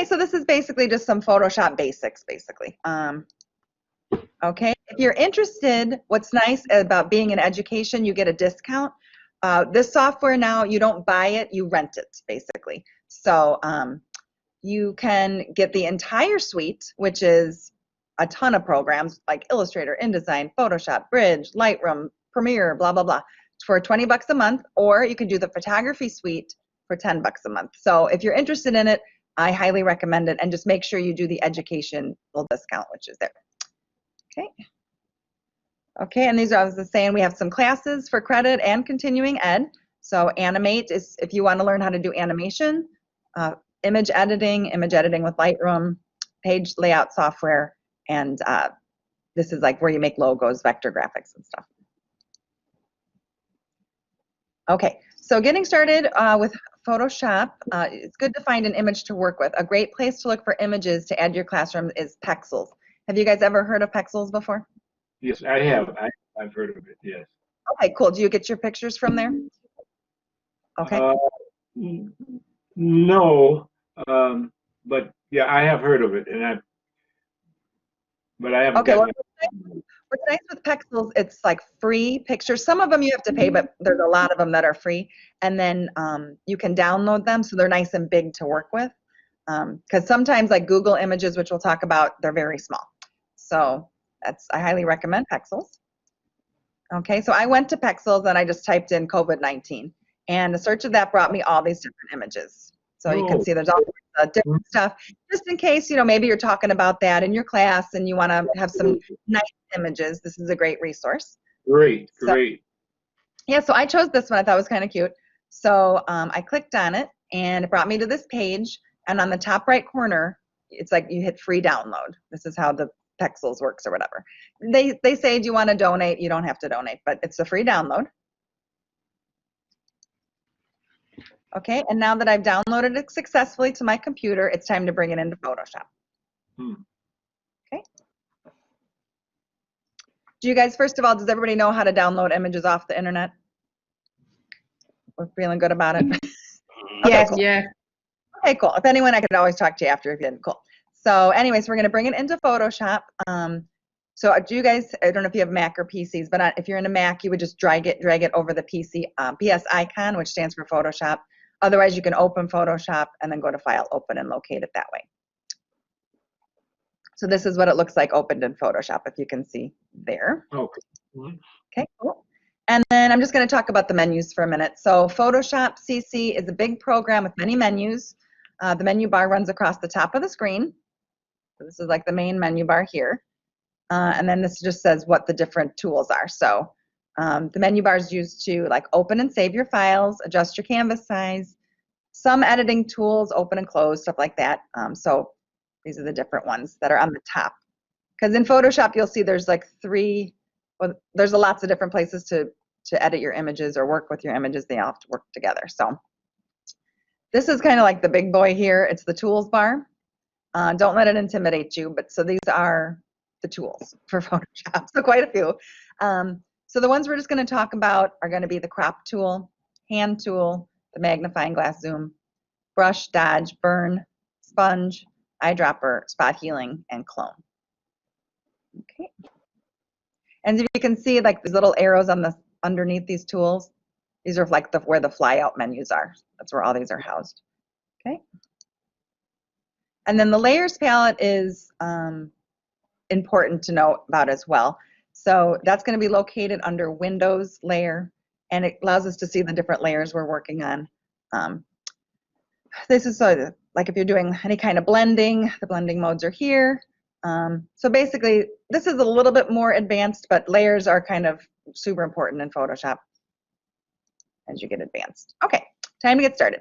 so this is basically just some Photoshop basics, basically. Okay, if you're interested, what's nice about being in education, you get a discount. This software now, you don't buy it, you rent it, basically. So you can get the entire suite, which is a ton of programs like Illustrator, InDesign, Photoshop, Bridge, Lightroom, Premiere, blah, blah, blah, for 20 bucks a month, or you can do the photography suite for 10 bucks a month. So if you're interested in it, I highly recommend it, and just make sure you do the education discount, which is there. Okay. Okay, and these are, as I was saying, we have some classes for credit and continuing ed. So Animate is if you want to learn how to do animation, image editing with Lightroom, page layout software, and this is like where you make logos, vector graphics, and stuff. Okay, so getting started with Photoshop, it's good to find an image to work with. A great place to look for images to add to your classroom is Pexels. Have you guys ever heard of Pexels before? Yes, I have. I've heard of it, yes. Okay, cool. Do you get your pictures from there? Okay. No, but yeah, I have heard of it, but I haven't Okay, well, gotten what's nice with Pexels, it's like free pictures. Some of them you have to pay, but there's a lot of them that are free. And then you can download them, so they're nice and big to work with. Because sometimes like Google Images, which we'll talk about, they're very small. So I highly recommend Pexels. Okay, so I went to Pexels and I just typed in COVID-19. And the search of that brought me all these different images. So you can see there's all different stuff. Just in case, maybe you're talking about that in your class and you want to have some nice images, this is a great resource. Great. Yeah, so I chose this one. I thought it was kind of cute. So I clicked on it and it brought me to this page. And on the top right corner, it's like you hit free download. This is how the Pexels works or whatever. They say, do you want to donate? You don't have to donate, but it's a free download. Okay, and now that I've downloaded it successfully to my computer, it's time to bring it into Photoshop. Okay. Do you guys, first of all, does everybody know how to download images off the internet? We're feeling good about it? Okay, cool. Yeah. Okay, cool. If anyone, I could always talk to you after if you didn't. Cool. So anyways, we're going to bring it into Photoshop. So do you guys, I don't know if you have Mac or PCs, but if you're in a Mac, you would just drag it over the PC PS icon, which stands for Photoshop. Otherwise, you can open Photoshop and then go to File, Open, and locate it that way. So this is what it looks like opened in Photoshop, if you can see there. Okay. Okay, cool. And then I'm just going to talk about the menus for a minute. So Photoshop CC is a big program with many menus. The menu bar runs across the top of the screen. So this is like the main menu bar here. And then this just says what the different tools are. So the menu bar is used to like open and save your files, adjust your canvas size, some editing tools, open and close, stuff like that. So these are the different ones that are on the top. Because in Photoshop, you'll see there's like there's lots of different places to edit your images or work with your images. They all have to work together. So this is kind of like the big boy here. It's the tools bar. Don't let it intimidate you. But so these are the tools for Photoshop. So quite a few. So the ones we're just going to talk about are going to be the crop tool, hand tool, the magnifying glass zoom, brush, dodge, burn, sponge, eyedropper, spot healing, and clone. Okay. And if you can see like these little arrows on underneath these tools, these are like where the flyout menus are. That's where all these are housed. Okay. And then the layers palette is important to know about as well. So that's going to be located under Windows layer, and it allows us to see the different layers we're working on. This is so like if you're doing any kind of blending, the blending modes are here. So basically, this is a little bit more advanced, but layers are kind of super important in Photoshop as you get advanced. Okay, time to get started.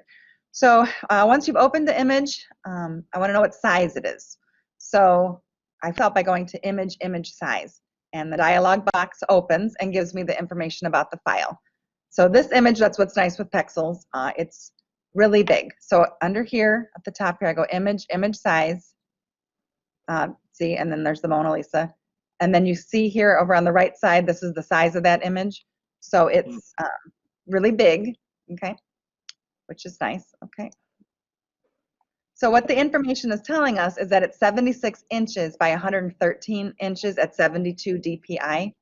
So once you've opened the image, I want to know what size it is. So I felt by going to image size, and the dialog box opens and gives me the information about the file. So this image, that's what's nice with Pexels. It's really big. So under here at the top here, I go image size. See, and then there's the Mona Lisa. And then you see here over on the right side, this is the size of that image. So it's really big, okay, which is nice, okay. So what the information is telling us is that it's 76 inches by 113 inches at 72 dpi.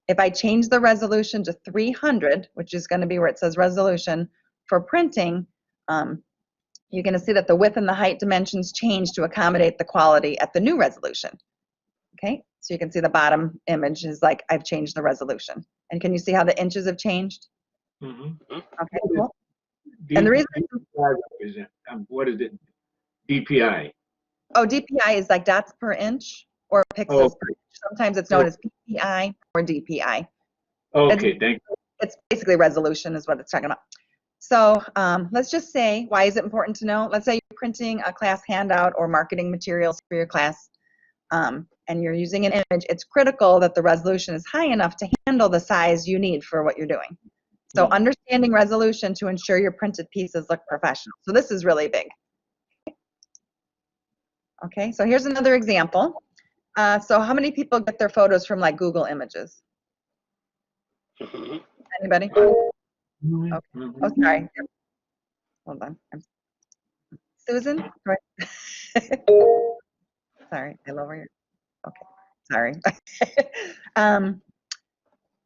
If I change the resolution to 300, which is going to be where it says resolution for printing, you're going to see that the width and the height dimensions change to accommodate the quality at the new resolution. Okay, so you can see the bottom image is like I've changed the resolution. And can you see how the inches have changed? Mm-hmm. Okay, cool. And the reason what is it? DPI. Oh, DPI is like dots per inch or pixels per inch. Sometimes it's known as PPI or DPI. Okay, thank you. It's basically resolution is what it's talking about. So let's just say, why is it important to know? Let's say you're printing a class handout or marketing materials for your class, and you're using an image. It's critical that the resolution is high enough to handle the size you need for what you're doing. So understanding resolution to ensure your printed pieces look professional. So this is really big. Okay, so here's another example. So how many people get their photos from like Google Images? Anybody? Okay. Oh, sorry. Hold on. Susan? Sorry, I lower your. Okay, sorry.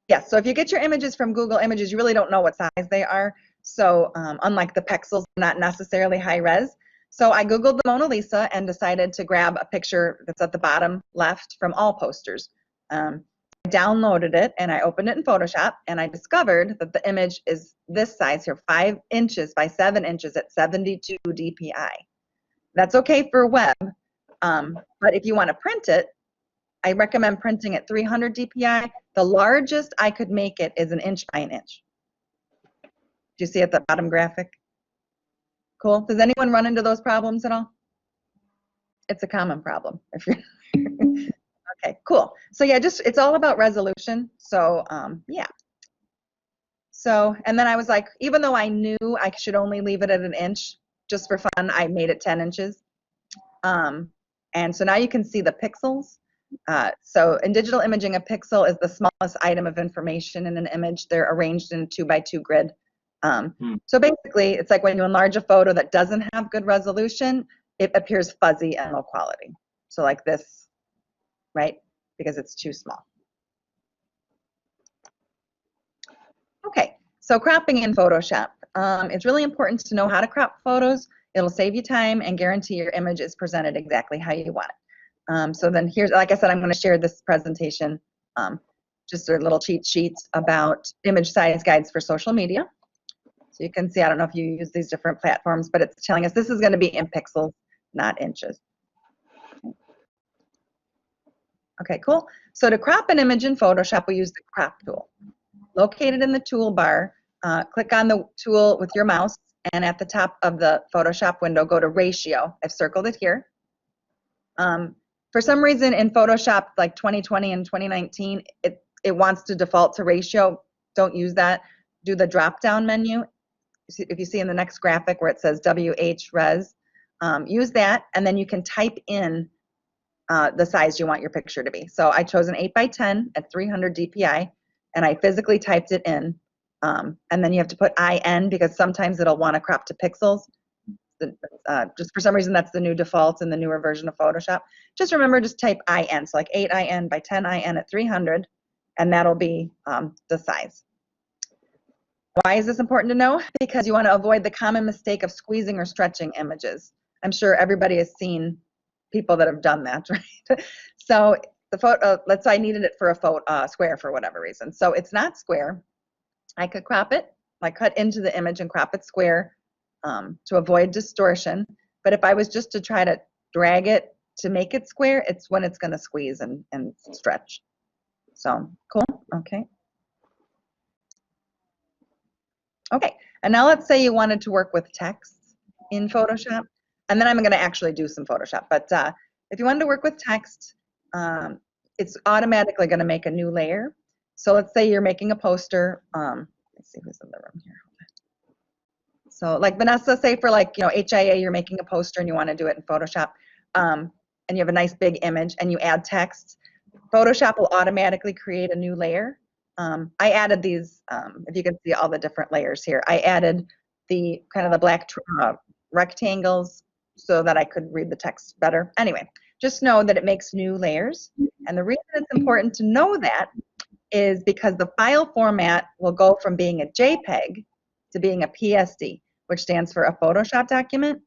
Yeah, so if you get your images from Google Images, you really don't know what size they are. So unlike the pixels, not necessarily high res. So I Googled the Mona Lisa and decided to grab a picture that's at the bottom left from all posters. I downloaded it and I opened it in Photoshop and I discovered that the image is this size here, 5 inches by 7 inches at 72 dpi. That's okay for web, but if you want to print it, I recommend printing at 300 dpi. The largest I could make it is 1 inch by 1 inch. Do you see at the bottom graphic? Cool. Does anyone run into those problems at all? It's a common problem. If you're okay, cool. So yeah, just it's all about resolution. So yeah. So and then I was like, even though I knew I should only leave it at 1 inch, just for fun, I made it 10 inches. And so now you can see the pixels. So in digital imaging, a pixel is the smallest item of information in an image. They're arranged in a 2x2 grid. So basically, it's like when you enlarge a photo that doesn't have good resolution, it appears fuzzy and low quality. So like this, right? Because it's too small. Okay, so cropping in Photoshop. It's really important to know how to crop photos. It'll save you time and guarantee your image is presented exactly how you want it. So then here's, like I said, I'm going to share this presentation, just a little cheat sheets about image size guides for social media. So you can see, I don't know if you use these different platforms, but it's telling us this is going to be in pixels, not inches. Okay, cool. So to crop an image in Photoshop, we use the crop tool. Located in the toolbar, click on the tool with your mouse, and at the top of the Photoshop window, go to ratio. I've circled it here. For some reason in Photoshop, like 2020 and 2019, it wants to default to ratio. Don't use that. Do the drop-down menu. If you see in the next graphic where it says WH res, use that, and then you can type in the size you want your picture to be. So I chose an 8x10 at 300 dpi, and I physically typed it in. And then you have to put IN because sometimes it'll want to crop to pixels. Just for some reason, that's the new default in the newer version of Photoshop. Just remember, just type IN, so like 8IN by 10IN at 300, and that'll be the size. Why is this important to know? Because you want to avoid the common mistake of squeezing or stretching images. I'm sure everybody has seen people that have done that, right? So the photo, let's say I needed it for a photo, square for whatever reason. So it's not square. I could crop it, like cut into the image and crop it square to avoid distortion. But if I was just to try to drag it to make it square, it's when it's going to squeeze and stretch. So cool. Okay. Okay, and now let's say you wanted to work with text in Photoshop, and then I'm going to actually do some Photoshop. But if you wanted to work with text, it's automatically going to make a new layer. So let's say you're making a poster. Let's see who's in the room here. So like Vanessa, say for like, HIA, you're making a poster and you want to do it in Photoshop, and you have a nice big image and you add text. Photoshop will automatically create a new layer. I added these, if you can see all the different layers here, I added the kind of the black rectangles so that I could read the text better. Anyway, just know that it makes new layers. And the reason it's important to know that is because the file format will go from being a JPEG to being a PSD, which stands for a Photoshop document.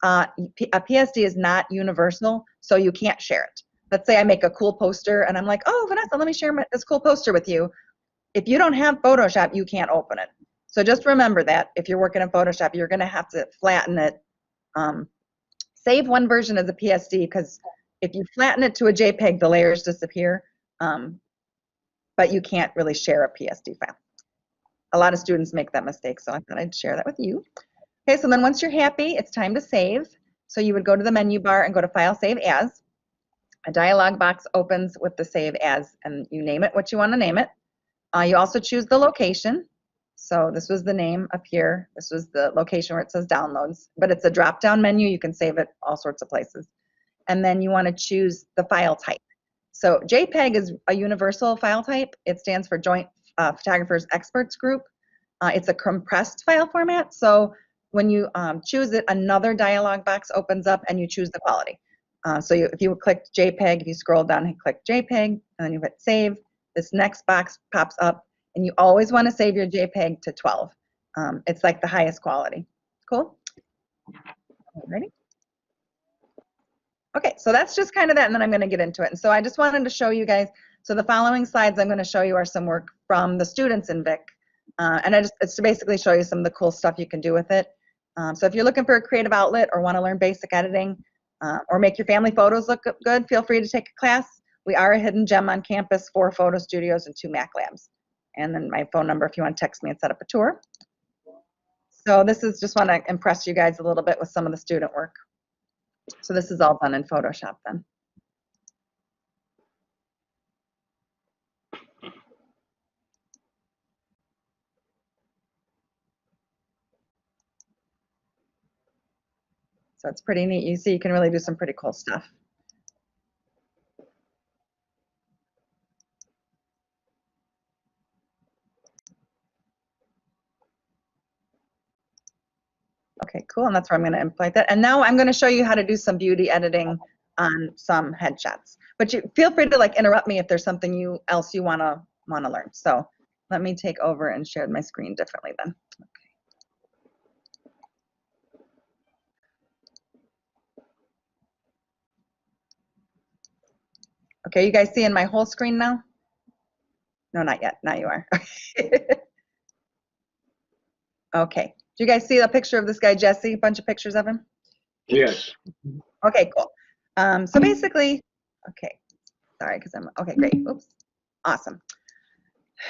A PSD is not universal, so you can't share it. Let's say I make a cool poster and I'm like, oh, Vanessa, let me share this cool poster with you. If you don't have Photoshop, you can't open it. So just remember that if you're working in Photoshop, you're going to have to flatten it. Save one version as a PSD, because if you flatten it to a JPEG, the layers disappear, but you can't really share a PSD file. A lot of students make that mistake, so I thought I'd share that with you. Okay, so then once you're happy, it's time to save. So you would go to the menu bar and go to File, Save As. A dialog box opens with the Save As, and you name it what you want to name it. You also choose the location. So this was the name up here. This was the location where it says Downloads, but it's a drop-down menu. You can save it all sorts of places. And then you want to choose the file type. So JPEG is a universal file type. It stands for Joint Photographers Experts Group. It's a compressed file format. So when you choose it, another dialog box opens up and you choose the quality. So if you click JPEG, if you scroll down and click JPEG, and then you hit Save, this next box pops up, and you always want to save your JPEG to 12. It's like the highest quality. Cool? Ready? Okay, so that's just kind of that, and then I'm going to get into it. And so I just wanted to show you guys, so the following slides I'm going to show you are some work from the students in VIC. And it's to basically show you some of the cool stuff you can do with it. So if you're looking for a creative outlet or want to learn basic editing or make your family photos look good, feel free to take a class. We are a hidden gem on campus, 4 photo studios and 2 Mac labs. And then my phone number if you want to text me and set up a tour. So this is just want to impress you guys a little bit with some of the student work. So this is all done in Photoshop then. So it's pretty neat. You see, you can really do some pretty cool stuff. Okay, cool, and that's where I'm going to implement that. And now I'm going to show you how to do some beauty editing on some headshots. But you feel free to like interrupt me if there's something else you want to learn. So let me take over and share my screen differently then. Okay, you guys seeing my whole screen now? No, not yet. Now you are. Okay. Do you guys see the picture of this guy, Jesse? A bunch of pictures of him? Yes. Okay, cool. So basically, okay, sorry, because okay, great. Oops. Awesome.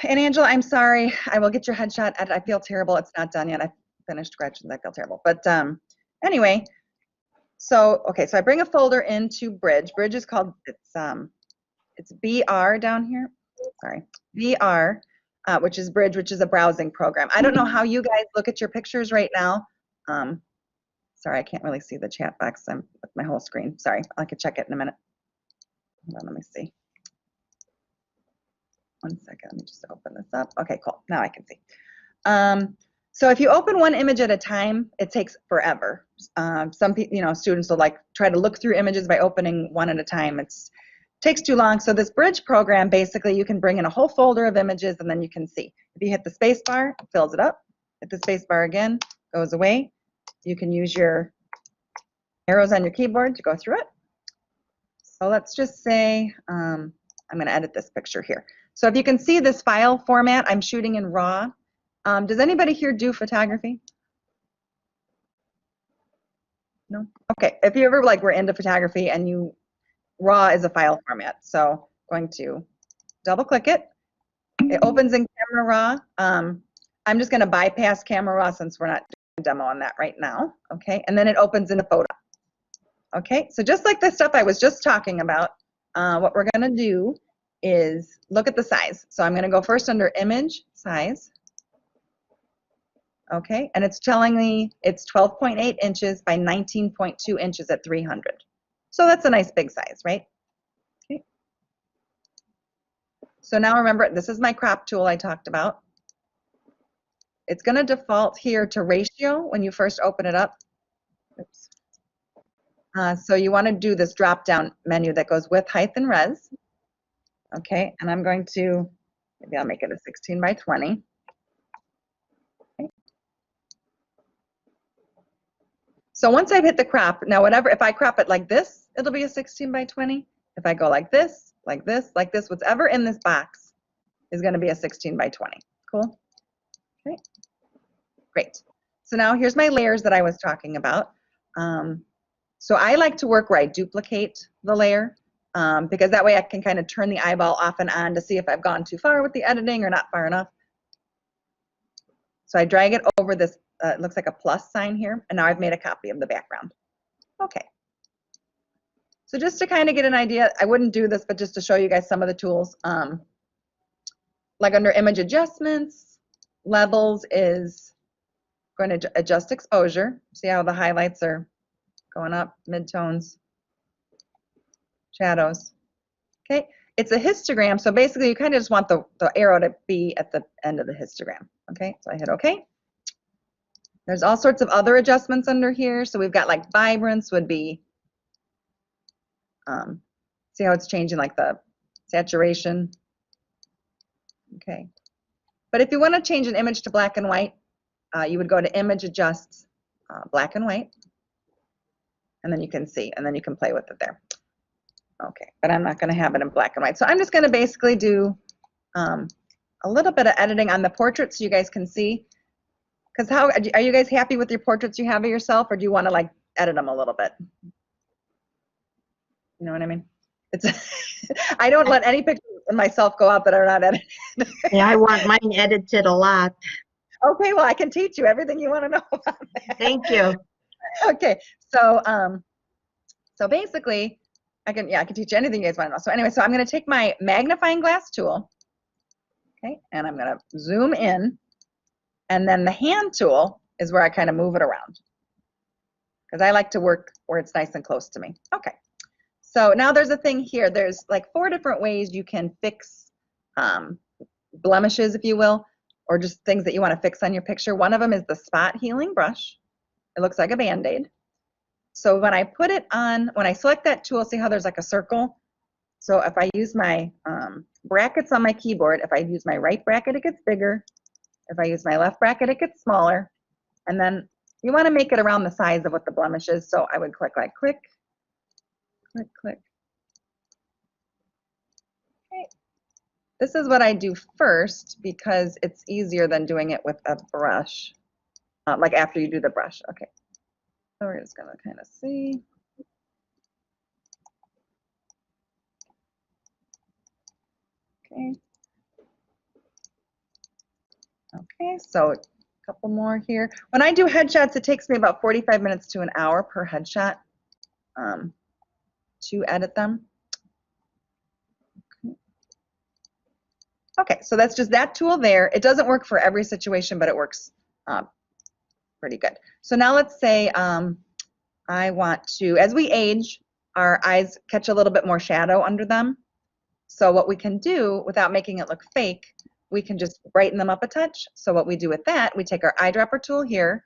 And Angela, I'm sorry. I will get your headshot. I feel terrible. It's not done yet. I finished corrections. I feel terrible. But anyway, so okay, so I bring a folder into Bridge. Bridge is called, it's BR down here. Sorry, BR. Which is Bridge, which is a browsing program. I don't know how you guys look at your pictures right now. Sorry, I can't really see the chat box. I'm with my whole screen. Sorry, I can check it in a minute. Hold on, let me see. One second, let me just open this up. Okay, cool, now I can see. So if you open one image at a time, it takes forever. Some people, students will like try to look through images by opening one at a time. Takes too long. So this Bridge program, basically you can bring in a whole folder of images and then you can see. If you hit the space bar, it fills it up. Hit the space bar again, goes away. You can use your arrows on your keyboard to go through it. So let's just say, I'm going to edit this picture here. So if you can see this file format, I'm shooting in RAW. Does anybody here do photography? No? Okay, if you ever were into photography and RAW is a file format, so going to double click it. It opens in Camera Raw. I'm just going to bypass Camera Raw since we're not doing a demo on that right now. Okay, and then it opens in a photo. Okay, so just like the stuff I was just talking about, what we're going to do is look at the size. So I'm going to go first under Image Size. Okay, and it's telling me it's 12.8 inches by 19.2 inches at 300. So that's a nice big size, right? Okay. So now remember, this is my crop tool I talked about. It's going to default here to ratio when you first open it up. Oops. So you want to do this drop down menu that goes with height and res. Okay, and I'm going to, maybe I'll make it a 16 by 20. Okay. So once I've hit the crop, now whatever, if I crop it like this, it'll be a 16 by 20. If I go like this, like this, like this, whatever in this box is going to be a 16 by 20. Cool? Okay, great. So now here's my layers that I was talking about. So I like to work where I duplicate the layer because that way I can kind of turn the eyeball off and on to see if I've gone too far with the editing or not far enough. So I drag it over this, it looks like a plus sign here, and now I've made a copy of the background. Okay. So just to kind of get an idea, I wouldn't do this, but just to show you guys some of the tools. Like under image adjustments, levels is going to adjust exposure. See how the highlights are going up, midtones, shadows. Okay, it's a histogram, so basically you kind of just want the arrow to be at the end of the histogram. Okay, so I hit OK. There's all sorts of other adjustments under here. So we've got like vibrance would be, see how it's changing like the saturation. Okay, but if you want to change an image to black and white, you would go to image adjust black and white, and then you can see, and then you can play with it there. Okay, but I'm not going to have it in black and white. So I'm just going to basically do a little bit of editing on the portrait so you guys can see. Because how are you guys happy with your portraits you have of yourself, or do you want to like edit them a little bit? You know what I mean? It's I don't let any pictures of myself go out that are not edited. Yeah, I want mine edited a lot. Okay, well I can teach you everything you want to know about that. Thank you. Okay, so so basically I can teach you anything you guys want to know. So anyway, so I'm going to take my magnifying glass tool, okay, and I'm going to zoom in, and then the hand tool is where I kind of move it around because I like to work where it's nice and close to me. Okay, so now there's a thing here. There's like 4 different ways you can fix blemishes, if you will, or just things that you want to fix on your picture. One of them is the spot healing brush. It looks like a Band-Aid. So when I put it on, when I select that tool, see how there's like a circle? So if I use my brackets on my keyboard, if I use my right bracket, it gets bigger. If I use my left bracket, it gets smaller. And then you want to make it around the size of what the blemish is. So I would click like click, click, click. Okay. This is what I do first because it's easier than doing it with a brush, like after you do the brush. Okay. So we're just going to kind of see. Okay. Okay, so a couple more here. When I do headshots, it takes me about 45 minutes to an hour per headshot to edit them. Okay, so that's just that tool there. It doesn't work for every situation, but it works pretty good. So now let's say I want to, as we age, our eyes catch a little bit more shadow under them. So what we can do without making it look fake, we can just brighten them up a touch. So what we do with that, we take our eyedropper tool here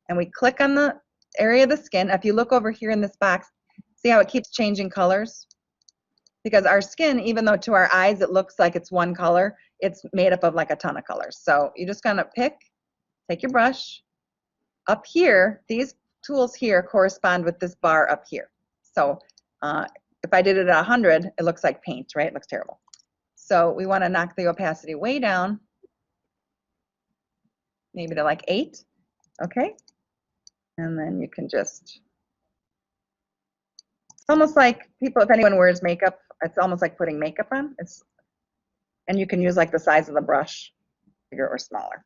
and we click on the area of the skin. If you look over here in this box, see how it keeps changing colors? Because our skin, even though to our eyes it looks like it's one color, it's made up of like a ton of colors. So you just kind of pick, take your brush. Up here, these tools here correspond with this bar up here. So if I did it at 100, it looks like paint, right? It looks terrible. So we want to knock the opacity way down, maybe to like 8, okay? And then you can just, it's almost like people, if anyone wears makeup, it's almost like putting makeup on. And you can use like the size of the brush, bigger or smaller.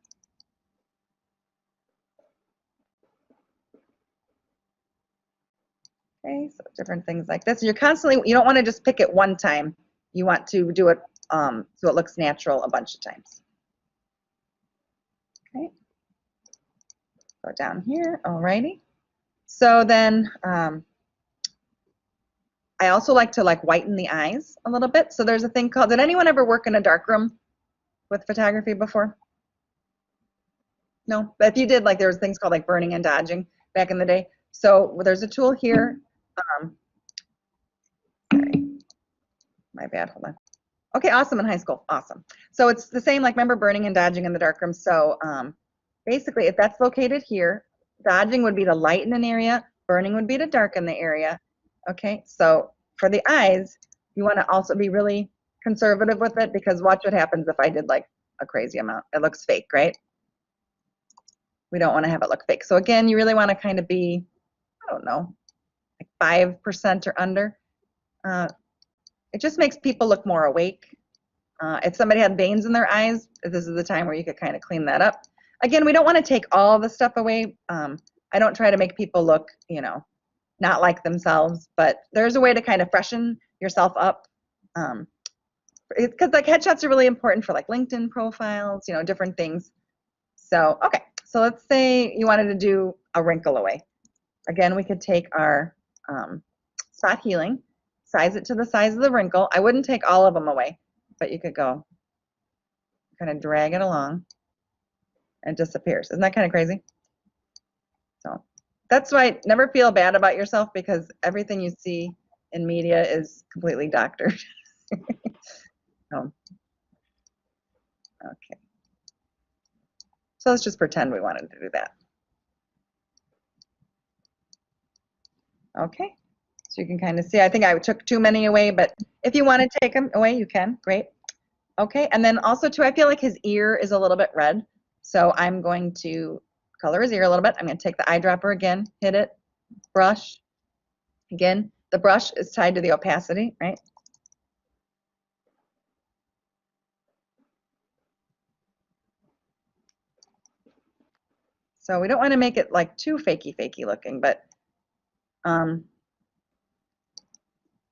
Okay, so different things like this. You're constantly, you don't want to just pick it one time. You want to do it so it looks natural a bunch of times. Okay, go down here, alrighty. So then I also like to like whiten the eyes a little bit. So there's a thing called, did anyone ever work in a darkroom with photography before? No, but if you did, like there was things called like burning and dodging back in the day. So there's a tool here Sorry. My bad, hold on. Okay, awesome in high school, awesome. So it's the same, like remember burning and dodging in the darkroom. So basically, if that's located here, dodging would be to lighten an area, burning would be to darken the area. Okay, so for the eyes, you want to also be really conservative with it because watch what happens if I did like a crazy amount. It looks fake, right? We don't want to have it look fake. So again, you really want to kind of be, I don't know, like 5% or under. It just makes people look more awake. If somebody had veins in their eyes, this is the time where you could kind of clean that up. Again, we don't want to take all the stuff away. I don't try to make people look, you know, not like themselves, but there's a way to kind of freshen yourself up. Because like headshots are really important for like LinkedIn profiles, you know, different things. So, okay, so let's say you wanted to do a wrinkle away. Again, we could take our spot healing, size it to the size of the wrinkle. I wouldn't take all of them away, but you could go kind of drag it along and it disappears. Isn't that kind of crazy? So that's why never feel bad about yourself because everything you see in media is completely doctored. Okay. So let's just pretend we wanted to do that. Okay. So you can kind of see, I think I took too many away, but if you want to take them away, you can. Great. Okay. And then also too, I feel like his ear is a little bit red. So I'm going to color his ear a little bit. I'm going to take the eyedropper again, hit it, brush. Again, the brush is tied to the opacity, right? So we don't want to make it like too fakey looking, but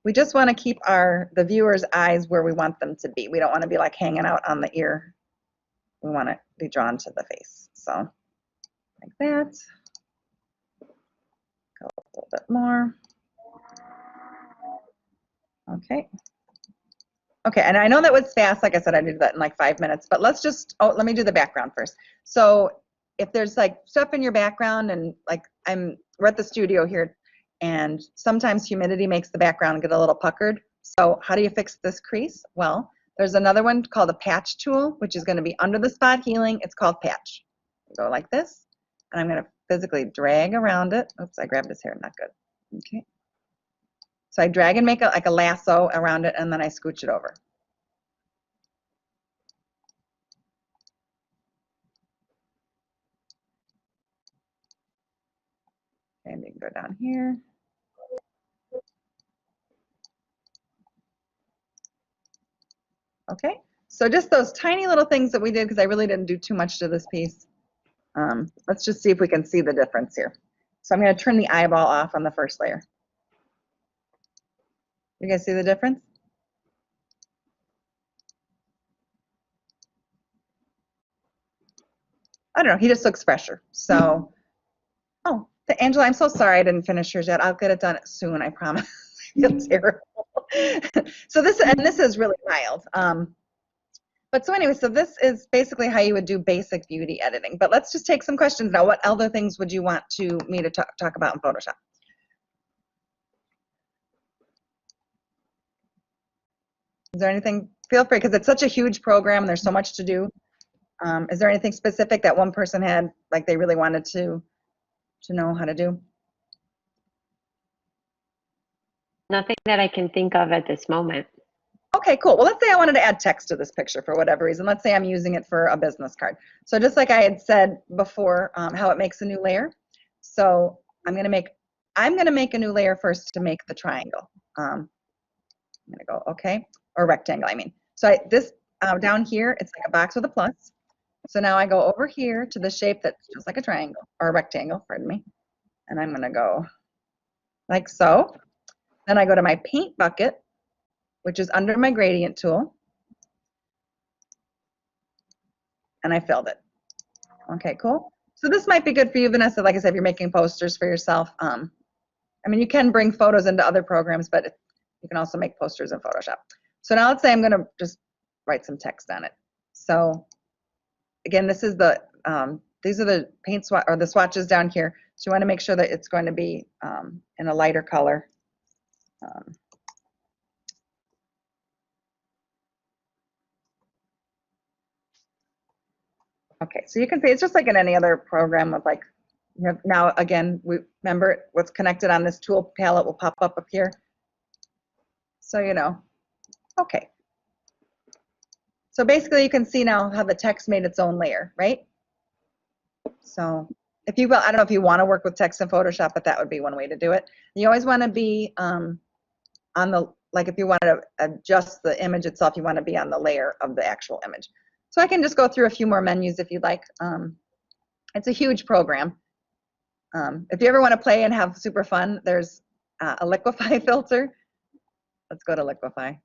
we just want to keep the viewer's eyes where we want them to be. We don't want to be like hanging out on the ear. We want to be drawn to the face. So like that. Go a little bit more. Okay. Okay, and I know that was fast. Like I said, I did that in like 5 minutes, but let's just, let me do the background first. So if there's like stuff in your background and like we're at the studio here and sometimes humidity makes the background get a little puckered. So how do you fix this crease? Well, there's another one called a patch tool, which is going to be under the spot healing. It's called patch. Go like this, and I'm going to physically drag around it. Oops, I grabbed his hair, not good. Okay. So I drag and make like a lasso around it, and then I scooch it over. And you can go down here. Okay, so just those tiny little things that we did, because I really didn't do too much to this piece. Let's just see if we can see the difference here. So I'm going to trim the eyeball off on the first layer. You guys see the difference? I don't know, he just looks fresher. So, oh, Angela, I'm so sorry I didn't finish yours yet. I'll get it done soon, I promise. I feel terrible. So this is really mild. But so anyway, so this is basically how you would do basic beauty editing. But let's just take some questions now. What other things would you want me to talk about in Photoshop? Is there anything? Feel free, because it's such a huge program and there's so much to do. Is there anything specific that one person had, like they really wanted to know how to do? Nothing that I can think of at this moment. Okay, cool. Well, let's say I wanted to add text to this picture for whatever reason. Let's say I'm using it for a business card. So just like I had said before, how it makes a new layer. So I'm gonna make a new layer first to make the triangle. I'm gonna go okay, or rectangle, I mean. So this down here, it's like a box with a plus. So now I go over here to the shape that's just like a triangle, or a rectangle, pardon me. And I'm gonna go like so. Then I go to my paint bucket, which is under my gradient tool. And I filled it. Okay, cool. So this might be good for you, Vanessa. Like I said, if you're making posters for yourself. I mean, you can bring photos into other programs, but you can also make posters in Photoshop. So now let's say I'm gonna just write some text on it. So again, this is the these are the paint swatch or the swatches down here. So you want to make sure that it's going to be in a lighter color. Okay, so you can see it's just like in any other program with like, you have, now again, we remember what's connected on this tool palette will pop up here. So you know, okay. So basically you can see now how the text made its own layer, right? So if you, well, I don't know if you want to work with text in Photoshop, but that would be one way to do it. You always want to be on the, like if you want to adjust the image itself, you want to be on the layer of the actual image. So I can just go through a few more menus if you'd like. It's a huge program. If you ever want to play and have super fun, there's a Liquify filter. Let's go to Liquify.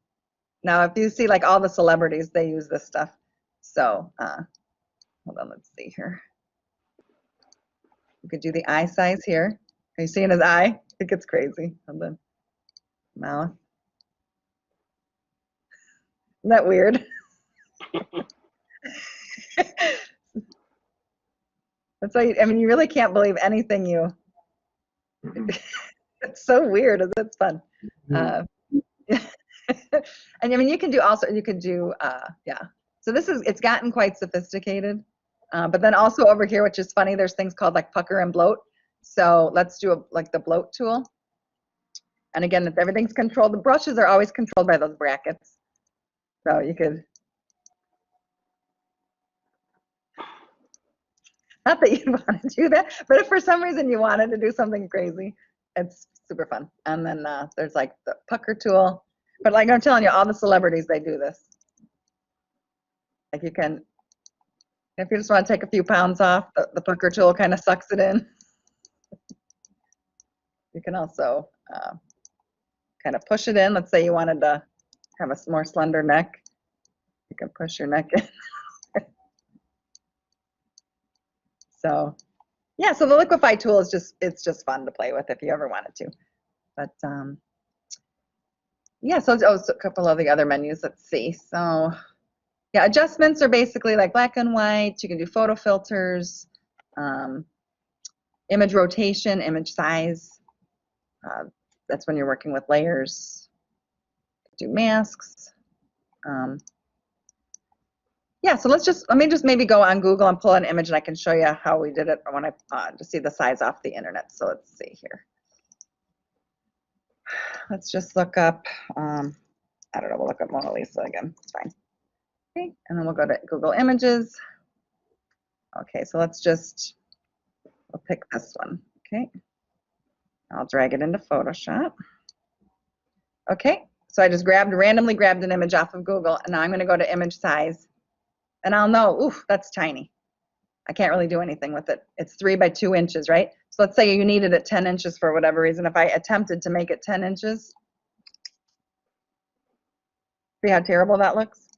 Now, if you see like all the celebrities, they use this stuff. So hold on, let's see here. You could do the eye size here. Are you seeing his eye? It gets crazy. And then mouth. Isn't that weird? That's why, I mean, you really can't believe anything you, it's so weird, it's fun. And I mean, you can do also, you could do, yeah. So this is, it's gotten quite sophisticated. But then also over here, which is funny, there's things called like pucker and bloat. So let's do like the bloat tool. And again, if everything's controlled, the brushes are always controlled by those brackets. So you could, not that you'd want to do that, but if for some reason you wanted to do something crazy, it's super fun. And then there's like the pucker tool. But like I'm telling you, all the celebrities, they do this. Like you can, if you just want to take a few pounds off, the pucker tool kind of sucks it in. You can also kind of push it in. Let's say you wanted to have a more slender neck. You can push your neck in. So yeah, so the Liquify tool is just, it's just fun to play with if you ever wanted to. But yeah, so a couple of the other menus, let's see. So yeah, adjustments are basically like black and white. You can do photo filters, image rotation, image size. That's when you're working with layers. Do masks. Yeah, so let me just maybe go on Google and pull an image and I can show you how we did it when I to see the size off the internet. So let's see here. Let's just look up, I don't know, we'll look up Mona Lisa again, it's fine. Okay, and then we'll go to Google Images. Okay, so let's just, we'll pick this one, okay. I'll drag it into Photoshop. Okay, so I just randomly grabbed an image off of Google, and now I'm gonna go to image size. And I'll know, oof, that's tiny. I can't really do anything with it. It's 3 by 2 inches, right? So let's say you needed it 10 inches for whatever reason. If I attempted to make it 10 inches, see how terrible that looks?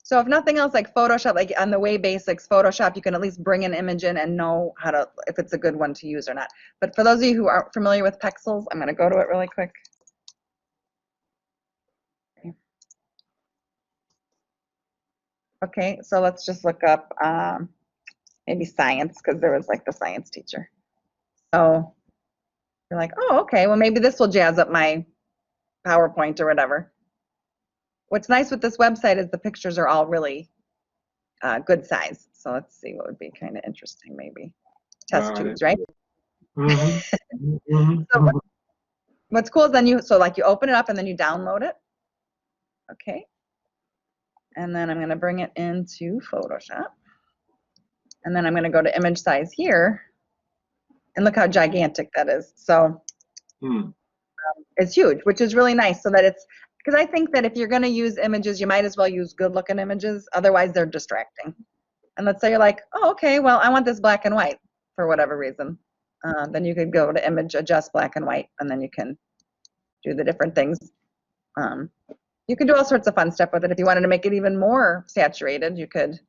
So if nothing else, like Photoshop, like on the way basics, Photoshop, you can at least bring an image in and know how to, if it's a good one to use or not. But for those of you who aren't familiar with pixels, I'm gonna go to it really quick. Okay, so let's just look up maybe science, because there was like the science teacher. So you're like, oh, okay, well maybe this will jazz up my PowerPoint or whatever. What's nice with this website is the pictures are all really good size. So let's see what would be kind of interesting, maybe. Test tubes, right? So what's cool is then you open it up and then you download it. Okay. And then I'm going to bring it into Photoshop. And then I'm going to go to image size here. And look how gigantic that is. So it's huge, which is really nice. So that it's, because I think that if you're going to use images, you might as well use good looking images. Otherwise, they're distracting. And let's say you're like, oh, okay, well, I want this black and white for whatever reason. Then you could go to image, adjust black and white, and then you can do the different things. You can do all sorts of fun stuff with it. If you wanted to make it even more saturated, you could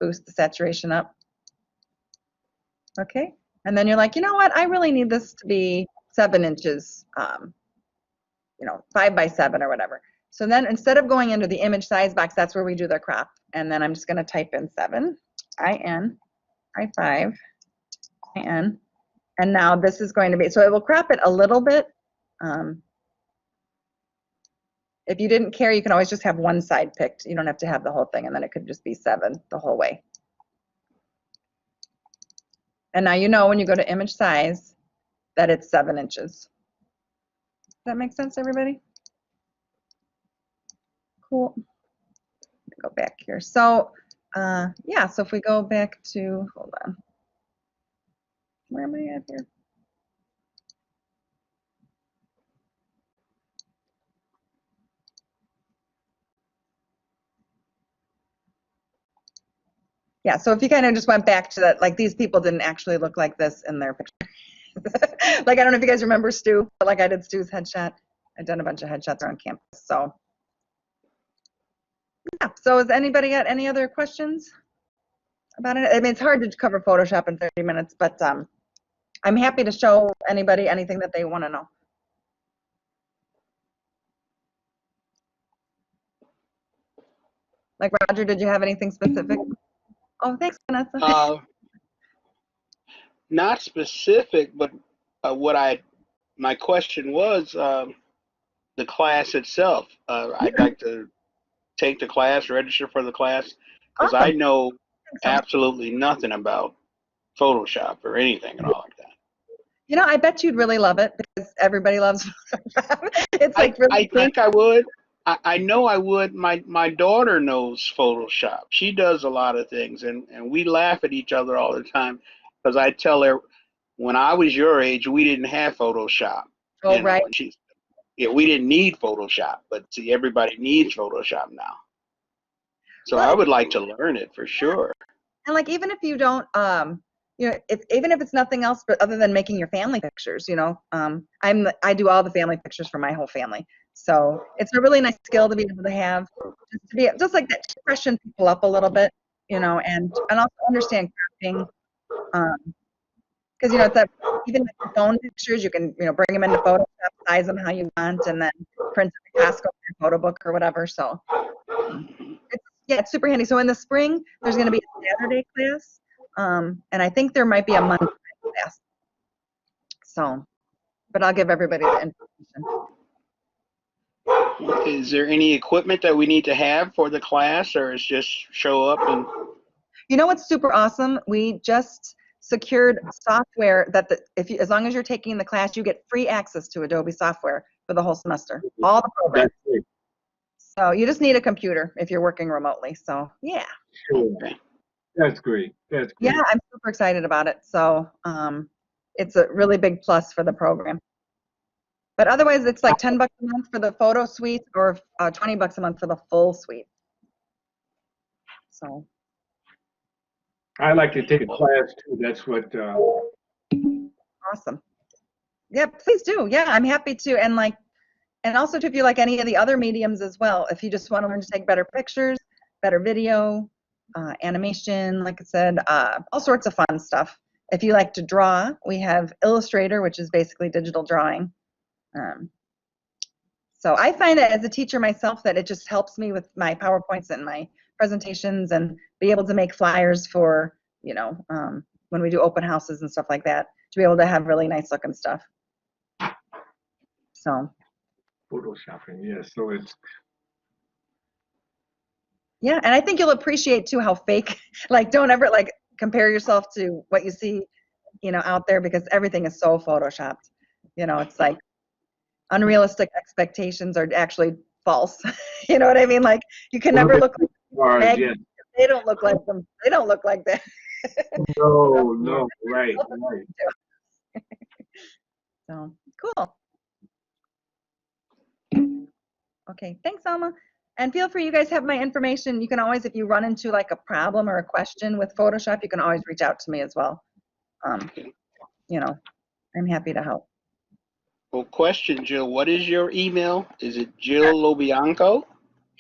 boost the saturation up. Okay, and then you're like, you know what? I really need this to be 7 inches, 5 by 7 or whatever. So then instead of going into the image size box, that's where we do the crop. And then I'm just going to type in 7, IN, I5, IN. And now this is going to be, so it will crop it a little bit. If you didn't care, you can always just have one side picked. You don't have to have the whole thing, and then it could just be 7 the whole way. And now you know when you go to image size that it's 7 inches. Does that make sense, everybody? Cool. Go back here. So yeah, so if we go back to, hold on. Where am I at here? Yeah, so if you kind of just went back to that, like these people didn't actually look like this in their picture. Like, I don't know if you guys remember Stu, but like I did Stu's headshot. I've done a bunch of headshots around campus, so. Yeah, so has anybody got any other questions about it? I mean, it's hard to cover Photoshop in 30 minutes, but I'm happy to show anybody anything that they want to know. Like, Roger, did you have anything specific? Oh, thanks, Vanessa. Not specific, but my question was the class itself. I'd like to take the class, register for the class, because I know absolutely nothing about Photoshop or anything at all like that. You know, I bet you'd really love it because everybody loves Photoshop. It's like really I think I would. I know I would. My daughter knows Photoshop. She does a lot of things, and we laugh at each other all the time because I tell her, when I was your age, we didn't have Photoshop. Oh, right. And yeah, we didn't need Photoshop, but see, everybody needs Photoshop now. So Well, I would like to learn it for sure. And like, even if you don't, you know, even if it's nothing else, but other than making your family pictures, you know, I do all the family pictures for my whole family. So it's a really nice skill to be able to have, to be just like that, to freshen people up a little bit, you know, and also understand crafting. Because, you know, it's that, even with your phone pictures, you can, you know, bring them into Photoshop, size them how you want, and then print them in Costco or photo book or whatever. So yeah, it's super handy. So in the spring, there's going to be a Saturday class, and I think there might be a Monday class. So, but I'll give everybody the information. Is there any equipment that we need to have for the class, or is just show up and? You know what's super awesome? We just secured software that as long as you're taking the class, you get free access to Adobe software for the whole semester. All the programs. So you just need a computer if you're working remotely. So yeah. Okay. That's great. That's great. Yeah, I'm super excited about it. So it's a really big plus for the program. But otherwise, it's like $10 a month for the photo suite, or $20 a month for the full suite. So. I like to take a class too. That's what. Awesome. Yeah, please do. Yeah, I'm happy to. And also too, if you like any of the other mediums as well, if you just want to learn to take better pictures, better video, animation, like I said, all sorts of fun stuff. If you like to draw, we have Illustrator, which is basically digital drawing. So I find that as a teacher myself, that it just helps me with my PowerPoints and my presentations, and be able to make flyers for, you know, when we do open houses and stuff like that, to be able to have really nice looking stuff. So. Photoshopping, yes. So it's. Yeah, and I think you'll appreciate too how fake, like, don't ever like compare yourself to what you see, you know, out there, because everything is so photoshopped. You know, it's like unrealistic expectations are actually false. You know what I mean? Like, you can never look like Yes. They don't look like them. They don't look like that. No, right. So cool. Okay, thanks, Alma. And feel free, you guys have my information. You can always, if you run into like a problem or a question with Photoshop, you can always reach out to me as well. You know, I'm happy to help. Well, question, Jill, what is your email? Is it Jill Lobianco?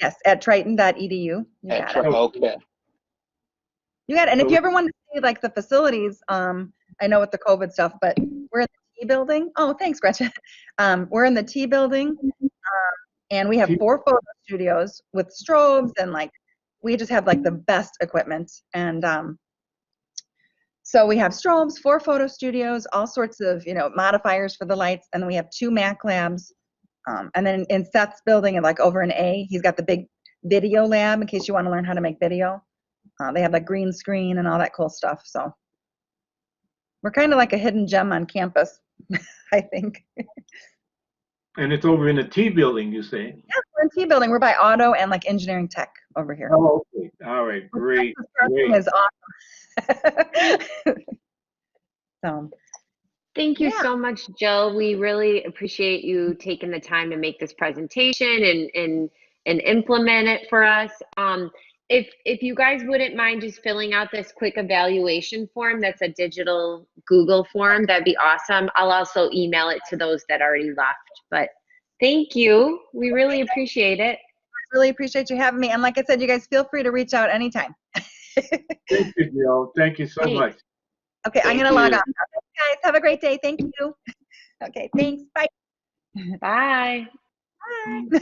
Yes, at triton.edu. You got it. Okay. You got it. And if you ever want to see like the facilities, I know with the COVID stuff, but we're in the T building. Oh, thanks, Gretchen. We're in the T building. And we have 4 photo studios with strobes, and like we just have like the best equipment. And so we have strobes, 4 photo studios, all sorts of, you know, modifiers for the lights, and then we have 2 Mac labs. And then in Seth's building, and like over in A, he's got the big video lab in case you want to learn how to make video. They have like green screen and all that cool stuff. So we're kind of like a hidden gem on campus, I think. And it's over in the T building, you say? Yeah, we're in T building. We're by auto and like engineering tech over here. Oh, okay. All right. Great. This parking Great. is awesome. So Thank you Yeah. so much, Jill. We really appreciate you taking the time to make this presentation and implement it for us. If you guys wouldn't mind just filling out this quick evaluation form, that's a digital Google form, that'd be awesome. I'll also email it to those that already left. But thank you. We really appreciate it. really appreciate you having me. And like I said, you guys feel free to reach out anytime. Thank you, Jill. Thank you so Thanks. much. Okay, I'm Thank going to log you. on. Okay, guys, have a great day. Thank you. Okay, thanks. Bye. Bye. Bye.